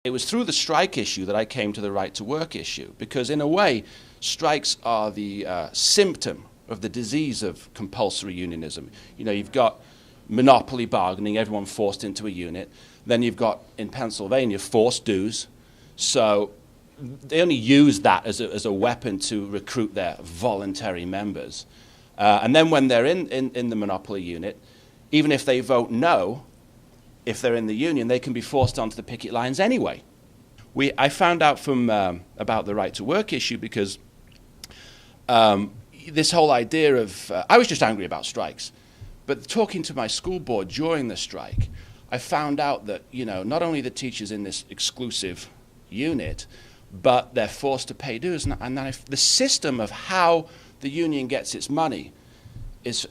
It was through the strike issue that I came to the right to work issue, because in a way, strikes are the symptom of the disease of compulsory unionism. You know, you've got monopoly bargaining, everyone forced into a unit. Then you've got, in Pennsylvania, forced dues. So they only use that as a weapon to recruit their voluntary members. And then when they're in the monopoly unit, even if they vote no, if they're in the union, they can be forced onto the picket lines anyway. I found out from about the right to work issue because this whole idea of, I was just angry about strikes, but talking to my school board during the strike, I found out that, you know, not only the teachers in this exclusive unit, but they're forced to pay dues. And then the system of how the union gets its money is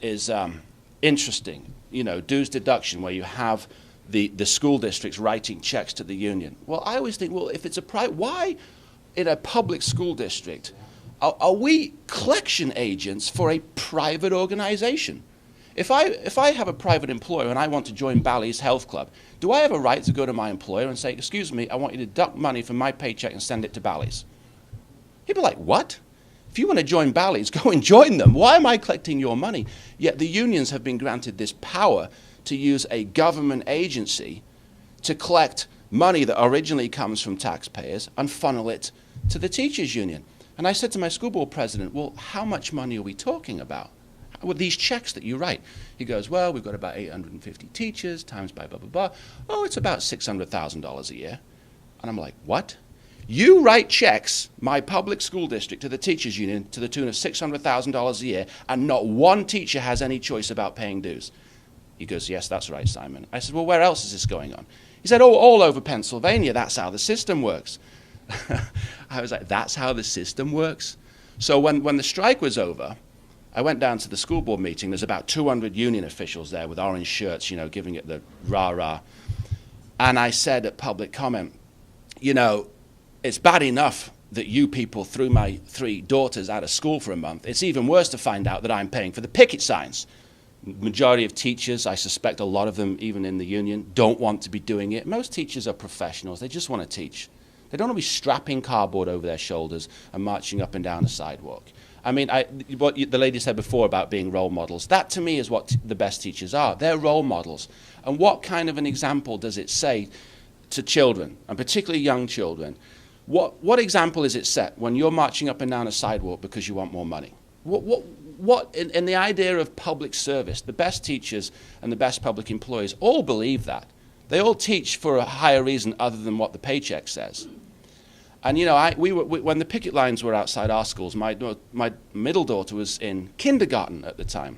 interesting. You know, dues deduction, where you have the school districts writing checks to the union. Well, I always think, well, if it's a private, why in a public school district are we collection agents for a private organization? If I have a private employer and I want to join Bally's Health Club, do I have a right to go to my employer and say, excuse me, I want you to deduct money from my paycheck and send it to Bally's? He'd be like, what? If you want to join Bally's, go and join them. Why am I collecting your money? Yet the unions have been granted this power to use a government agency to collect money that originally comes from taxpayers and funnel it to the teachers' union. And I said to my school board president, well, how much money are we talking about with these checks that you write? He goes, well, we've got about 850 teachers times by blah, blah, blah. Oh, it's about $600,000 a year. And I'm like, what? You write checks, my public school district, to the teachers' union to the tune of $600,000 a year, and not one teacher has any choice about paying dues. He goes, yes, that's right, Simon. I said, well, where else is this going on? He said, oh, all over Pennsylvania, that's how the system works. I was like, that's how the system works? So when the strike was over, I went down to the school board meeting. There's about 200 union officials there with orange shirts, you know, giving it the rah-rah. And I said at public comment, you know, it's bad enough that you people threw my 3 daughters out of school for a month. It's even worse to find out that I'm paying for the picket signs. Majority of teachers, I suspect a lot of them, even in the union, don't want to be doing it. Most teachers are professionals. They just want to teach. They don't want to be strapping cardboard over their shoulders and marching up and down a sidewalk. I mean, what the lady said before about being role models, that to me is what the best teachers are. They're role models. And what kind of an example does it say to children, and particularly young children? What example is it set when you're marching up and down a sidewalk because you want more money? What in the idea of public service, the best teachers and the best public employees all believe that. They all teach for a higher reason other than what the paycheck says. And, you know, when the picket lines were outside our schools, my middle daughter was in kindergarten at the time.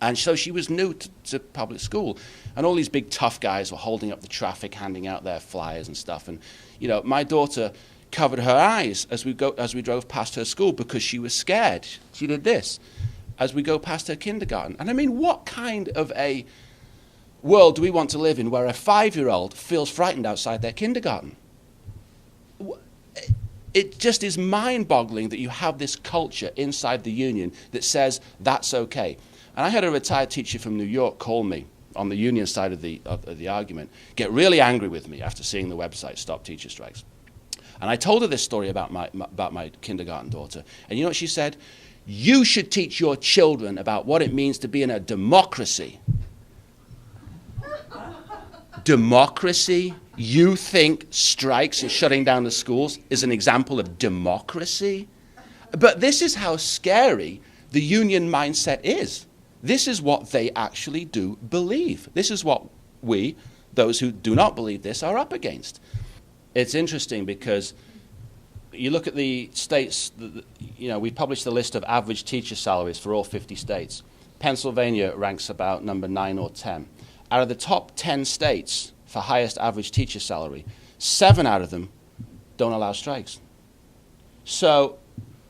And so she was new to public school. And all these big tough guys were holding up the traffic, handing out their flyers and stuff. And, you know, my daughter covered her eyes as we drove past her school because she was scared. She did this as we go past her kindergarten. And I mean, what kind of a world do we want to live in where a 5-year-old feels frightened outside their kindergarten? It just is mind-boggling that you have this culture inside the union that says that's okay. And I had a retired teacher from New York call me on the union side of the argument, get really angry with me after seeing the website Stop Teacher Strikes. And I told her this story about my kindergarten daughter. And you know what she said? You should teach your children about what it means to be in a democracy. Democracy? You think strikes and shutting down the schools is an example of democracy? But this is how scary the union mindset is. This is what they actually do believe. This is what we, those who do not believe this, are up against. It's interesting because you look at the states, you know, we published the list of average teacher salaries for all 50 states. Pennsylvania ranks about number 9 or 10. Out of the top 10 states for highest average teacher salary, 7 out of them don't allow strikes. So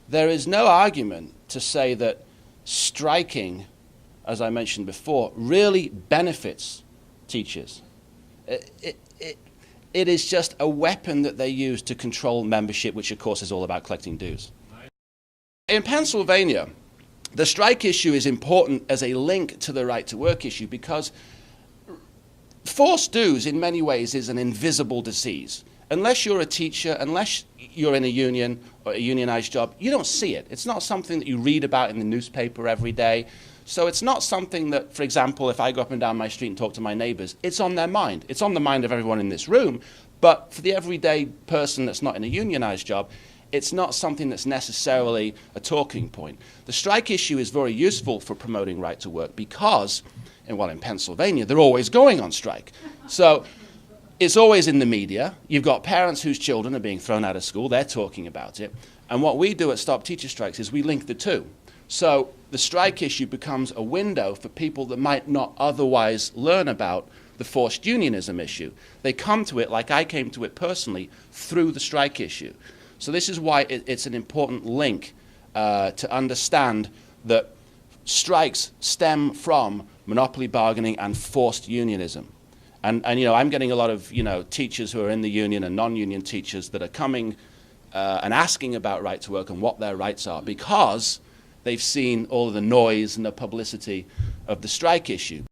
there is no argument to say that striking, as I mentioned before, really benefits teachers. It is just a weapon that they use to control membership, which of course is all about collecting dues. In Pennsylvania, the strike issue is important as a link to the right to work issue because forced dues in many ways is an invisible disease. unless you're a teacher, unless you're in a union or a unionized job, you don't see it. It's not something that you read about in the newspaper every day. So it's not something that, for example, if I go up and down my street and talk to my neighbors, it's on their mind. It's on the mind of everyone in this room, but for the everyday person that's not in a unionized job, it's not something that's necessarily a talking point. The strike issue is very useful for promoting right to work because, and well, in Pennsylvania, they're always going on strike. So it's always in the media. You've got parents whose children are being thrown out of school. They're talking about it. And what we do at Stop Teacher Strikes is we link the two. So the strike issue becomes a window for people that might not otherwise learn about the forced unionism issue. They come to it, like I came to it personally, through the strike issue. So this is why it's an important link to understand that strikes stem from monopoly bargaining and forced unionism. And you know, I'm getting a lot of teachers who are in the union and non-union teachers that are coming and asking about right to work and what their rights are because they've seen all of the noise and the publicity of the strike issue.